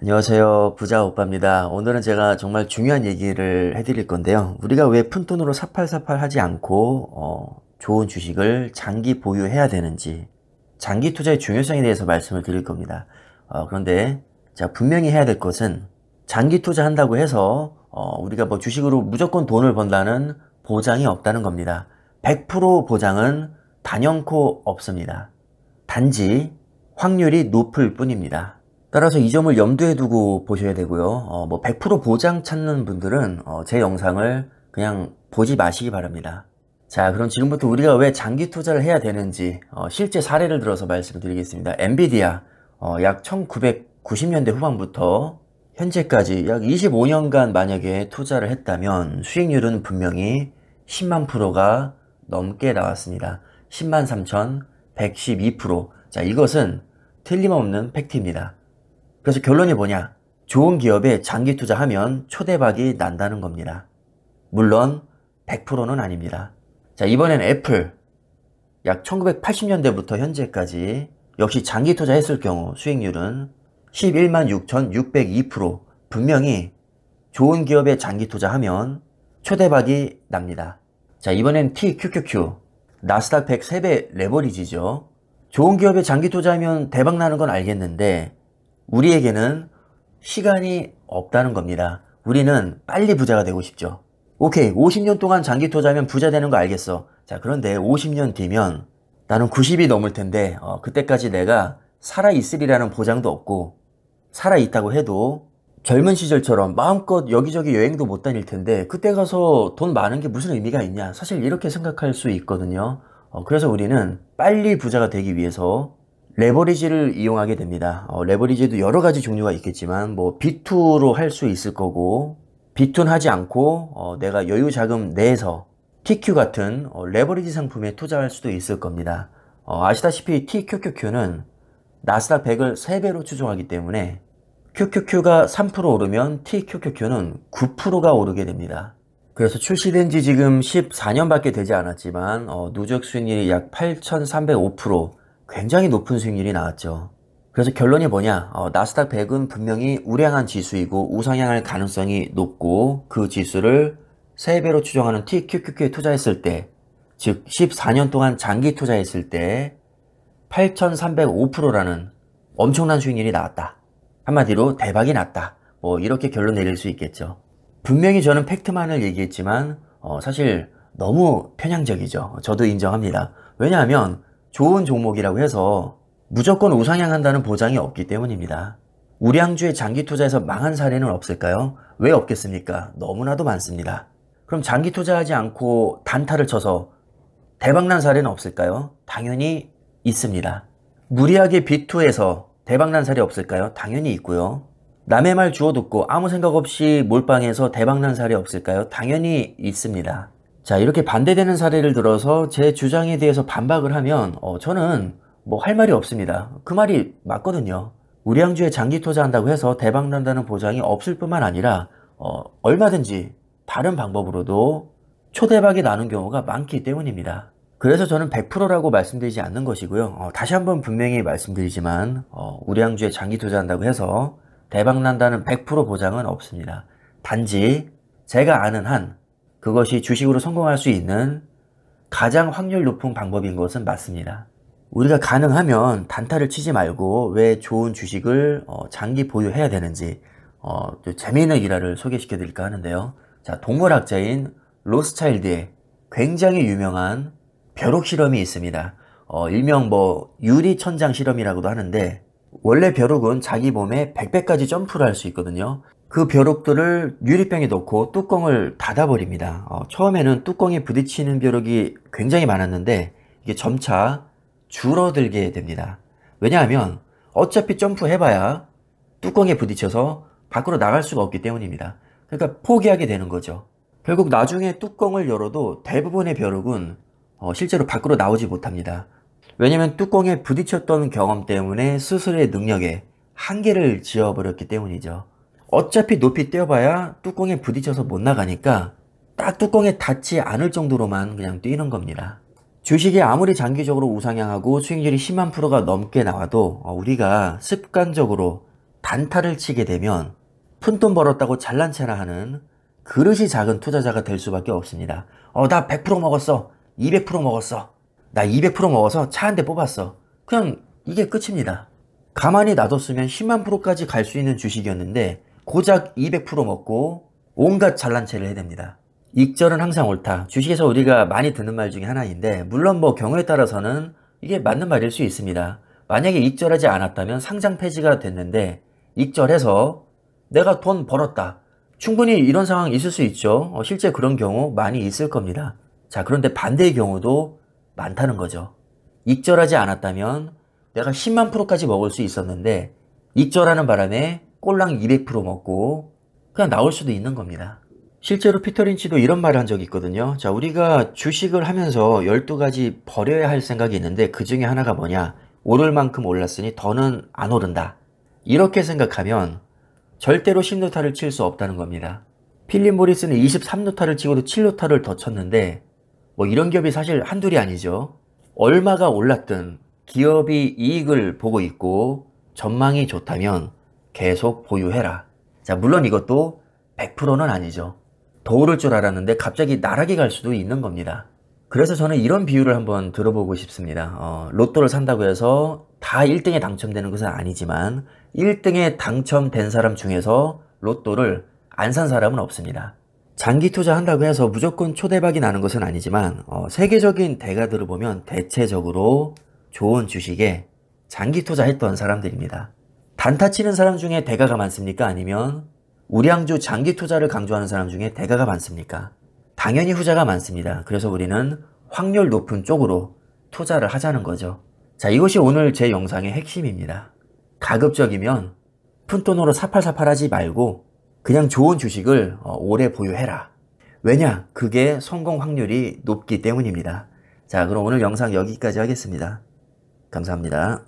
안녕하세요. 부자 오빠입니다. 오늘은 제가 정말 중요한 얘기를 해드릴 건데요. 우리가 왜 푼돈으로 사팔사팔 하지 않고 좋은 주식을 장기 보유해야 되는지, 장기 투자의 중요성에 대해서 말씀을 드릴 겁니다. 그런데 제가 분명히 해야 될 것은 장기 투자한다고 해서 우리가 뭐 주식으로 무조건 돈을 번다는 보장이 없다는 겁니다. 100% 보장은 단연코 없습니다. 단지 확률이 높을 뿐입니다. 따라서 이 점을 염두에 두고 보셔야 되고요. 100% 보장 찾는 분들은 제 영상을 그냥 보지 마시기 바랍니다. 자, 그럼 지금부터 우리가 왜 장기 투자를 해야 되는지 실제 사례를 들어서 말씀을 드리겠습니다. 엔비디아 약 1990년대 후반부터 현재까지 약 25년간 만약에 투자를 했다면 수익률은 분명히 10만 프로가 넘게 나왔습니다. 10만 3,112%. 자, 이것은 틀림없는 팩트입니다. 그래서 결론이 뭐냐? 좋은 기업에 장기 투자하면 초대박이 난다는 겁니다. 물론 100%는 아닙니다. 자, 이번엔 애플 약 1980년대부터 현재까지 역시 장기 투자했을 경우 수익률은 11만 6,602%. 분명히 좋은 기업에 장기 투자하면 초대박이 납니다. 자, 이번엔 TQQQ 나스닥 100 3배 레버리지죠. 좋은 기업에 장기 투자하면 대박 나는 건 알겠는데 우리에게는 시간이 없다는 겁니다. 우리는 빨리 부자가 되고 싶죠. 오케이, 50년 동안 장기 투자하면 부자 되는 거 알겠어. 자, 그런데 50년 뒤면 나는 90이 넘을 텐데 그때까지 내가 살아있으리라는 보장도 없고, 살아있다고 해도 젊은 시절처럼 마음껏 여기저기 여행도 못 다닐 텐데 그때 가서 돈 많은 게 무슨 의미가 있냐, 사실 이렇게 생각할 수 있거든요. 그래서 우리는 빨리 부자가 되기 위해서 레버리지를 이용하게 됩니다. 레버리지도 여러 가지 종류가 있겠지만 B2로 할 수 있을 거고, B2는 하지 않고 내가 여유 자금 내에서 TQ 같은 레버리지 상품에 투자할 수도 있을 겁니다. 아시다시피 TQQQ는 나스닥 100을 3배로 추종하기 때문에 QQQ가 3% 오르면 TQQQ는 9%가 오르게 됩니다. 그래서 출시된 지 지금 14년밖에 되지 않았지만 누적 수익률이 약 8,305%, 굉장히 높은 수익률이 나왔죠. 그래서 결론이 뭐냐? 나스닥 100은 분명히 우량한 지수이고 우상향할 가능성이 높고, 그 지수를 3배로 추정하는 TQQQ에 투자했을 때, 즉 14년 동안 장기 투자했을 때 8,305%라는 엄청난 수익률이 나왔다. 한마디로 대박이 났다. 이렇게 결론 내릴 수 있겠죠. 분명히 저는 팩트만을 얘기했지만 사실 너무 편향적이죠. 저도 인정합니다. 왜냐하면 좋은 종목이라고 해서 무조건 우상향한다는 보장이 없기 때문입니다. 우량주에 장기 투자해서 망한 사례는 없을까요? 왜 없겠습니까? 너무나도 많습니다. 그럼 장기 투자하지 않고 단타를 쳐서 대박난 사례는 없을까요? 당연히 있습니다. 무리하게 B2에서 대박난 사례 없을까요? 당연히 있고요. 남의 말 주워 듣고 아무 생각 없이 몰빵해서 대박난 사례 없을까요? 당연히 있습니다. 자, 이렇게 반대되는 사례를 들어서 제 주장에 대해서 반박을 하면 저는 할 말이 없습니다. 그 말이 맞거든요. 우량주에 장기 투자한다고 해서 대박 난다는 보장이 없을 뿐만 아니라 얼마든지 다른 방법으로도 초대박이 나는 경우가 많기 때문입니다. 그래서 저는 100%라고 말씀드리지 않는 것이고요. 다시 한번 분명히 말씀드리지만 우량주에 장기 투자한다고 해서 대박 난다는 100% 보장은 없습니다. 단지 제가 아는 한 그것이 주식으로 성공할 수 있는 가장 확률 높은 방법인 것은 맞습니다. 우리가 가능하면 단타를 치지 말고 왜 좋은 주식을 장기 보유해야 되는지 또 재미있는 일화를 소개시켜 드릴까 하는데요. 자, 동물학자인 로스차일드의 굉장히 유명한 벼룩 실험이 있습니다. 일명 유리천장 실험이라고도 하는데, 원래 벼룩은 자기 몸에 100배까지 점프를 할 수 있거든요. 그 벼룩들을 유리병에 넣고 뚜껑을 닫아버립니다. 처음에는 뚜껑에 부딪히는 벼룩이 굉장히 많았는데 이게 점차 줄어들게 됩니다. 왜냐하면 어차피 점프해봐야 뚜껑에 부딪혀서 밖으로 나갈 수가 없기 때문입니다. 그러니까 포기하게 되는 거죠. 결국 나중에 뚜껑을 열어도 대부분의 벼룩은 실제로 밖으로 나오지 못합니다. 왜냐하면 뚜껑에 부딪혔던 경험 때문에 스스로의 능력에 한계를 지어버렸기 때문이죠. 어차피 높이 뛰어봐야 뚜껑에 부딪혀서 못 나가니까 딱 뚜껑에 닿지 않을 정도로만 그냥 뛰는 겁니다. 주식이 아무리 장기적으로 우상향하고 수익률이 10만 프로가 넘게 나와도 우리가 습관적으로 단타를 치게 되면 푼돈 벌었다고 잘난 체나 하는 그릇이 작은 투자자가 될 수밖에 없습니다. 나 100% 먹었어. 200% 먹었어. 나 200% 먹어서 차 한 대 뽑았어. 그냥 이게 끝입니다. 가만히 놔뒀으면 10만 프로까지 갈 수 있는 주식이었는데 고작 200% 먹고 온갖 잘난 체를 해야 됩니다. 익절은 항상 옳다. 주식에서 우리가 많이 듣는 말 중에 하나인데, 물론 뭐 경우에 따라서는 이게 맞는 말일 수 있습니다. 만약에 익절하지 않았다면 상장 폐지가 됐는데 익절해서 내가 돈 벌었다. 충분히 이런 상황 있을 수 있죠. 실제 그런 경우 많이 있을 겁니다. 자, 그런데 반대의 경우도 많다는 거죠. 익절하지 않았다면 내가 10만 프로까지 먹을 수 있었는데 익절하는 바람에 꼴랑 200% 먹고 그냥 나올 수도 있는 겁니다. 실제로 피터 린치도 이런 말을 한 적이 있거든요. 자, 우리가 주식을 하면서 12가지 버려야 할 생각이 있는데 그 중에 하나가 뭐냐? 오를 만큼 올랐으니 더는 안 오른다. 이렇게 생각하면 절대로 10루타를 칠 수 없다는 겁니다. 필립 모리스는 23루타를 치고도 7루타를 더 쳤는데 뭐 이런 기업이 사실 한둘이 아니죠. 얼마가 올랐든 기업이 이익을 보고 있고 전망이 좋다면 계속 보유해라. 자, 물론 이것도 100%는 아니죠. 더 오를 줄 알았는데 갑자기 나락에 갈 수도 있는 겁니다. 그래서 저는 이런 비유를 한번 들어보고 싶습니다. 로또를 산다고 해서 다 1등에 당첨되는 것은 아니지만 1등에 당첨된 사람 중에서 로또를 안 산 사람은 없습니다. 장기 투자한다고 해서 무조건 초대박이 나는 것은 아니지만 세계적인 대가들을 보면 대체적으로 좋은 주식에 장기 투자했던 사람들입니다. 단타 치는 사람 중에 대가가 많습니까? 아니면 우량주 장기 투자를 강조하는 사람 중에 대가가 많습니까? 당연히 후자가 많습니다. 그래서 우리는 확률 높은 쪽으로 투자를 하자는 거죠. 자, 이것이 오늘 제 영상의 핵심입니다. 가급적이면 푼돈으로 사팔사팔 하지 말고 그냥 좋은 주식을 오래 보유해라. 왜냐? 그게 성공 확률이 높기 때문입니다. 자, 그럼 오늘 영상 여기까지 하겠습니다. 감사합니다.